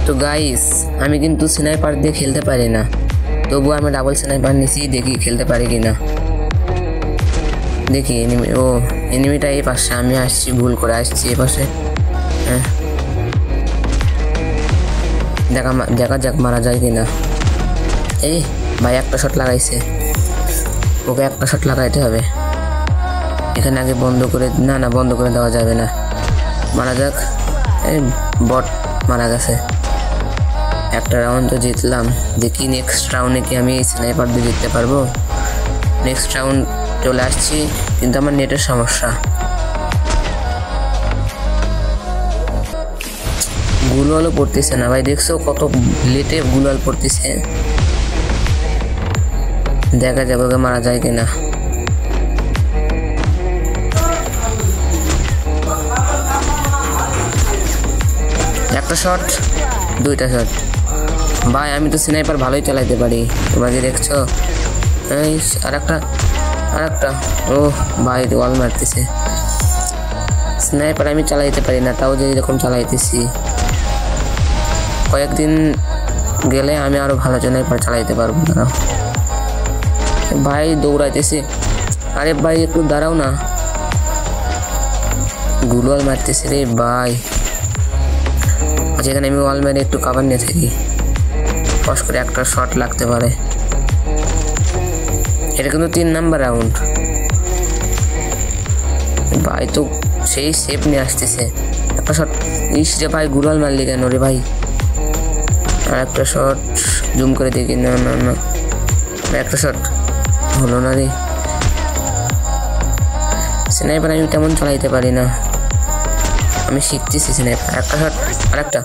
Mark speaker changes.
Speaker 1: তো গাইস আমি কিন্তু স্নাইপার দিয়ে খেলতে পারি না, তবুও আমি ডাবল স্নাইপার নিছি, দেখি খেলতে পারি কিনা। দেখি এনিমিটা এই পাশে, আমি আসছি ভুল করে আসছি এ পাশে। হ্যাঁ দেখা যাক মারা যায় কিনা। এই ভাই একটা শট লাগাইছে, ওকে একটা শট লাগাইতে হবে। এখানে আগে বন্ধ করে, না বন্ধ করে দেওয়া যাবে না, মারা যাক। এই বট মারা গেছে। একটা রাউন্ড তো জিতলাম, দেখি নেক্সট রাউন্ডে কি আমি স্নাইপার দিয়ে জিততে পারবো। নেক্সট রাউন্ড চলে আসছি, কিন্তু আমার নেটের সমস্যা। গুলওয়ালও পড়তেছে না ভাই, দেখছো কত লেটে গুলওয়াল পড়তেছে। দেখা যাবে ওকে মারা যায় কিনা। একটা শট, দুইটা শট। ভাই আমি তো স্নাইপার ভালোই চালাইতে পারি, তোমরা কি দেখছো। আরেকটা ও ভাই ওয়াল মারতেছে। স্নাইপার আমি চালাইতে পারি না, তাও যে এরকম চালাইতেছি। কয়েকদিন গেলে আমি আরো ভালো স্নাইপার চালাইতে পারবো। দাঁড়াও ভাই, দৌড়াইতেছি। আরে ভাই একটু দাঁড়াও না, গুলওয়াল মারতেছে রে ভাই। আচ্ছা এখানে আমি ওয়াল মেরে একটু কাভার নিয়ে থাকি, ফস করে একটা শট লাগতে পারে। এটা কিন্তু 3 নাম্বার রাউন্ড। ভাই তো সেই সেফ নিয়ে আসতেছে। একটা শট, ইস রে ভাই গুলওয়াল মারলি কেন রে ভাই। আর একটা শট জুম করে দেখি, না একটা শট হলো না রে। স্নাইপার আমি তেমন চালাইতে পারি না, আমি শিখতেছি স্নাইপার। একটা শট, আরেকটা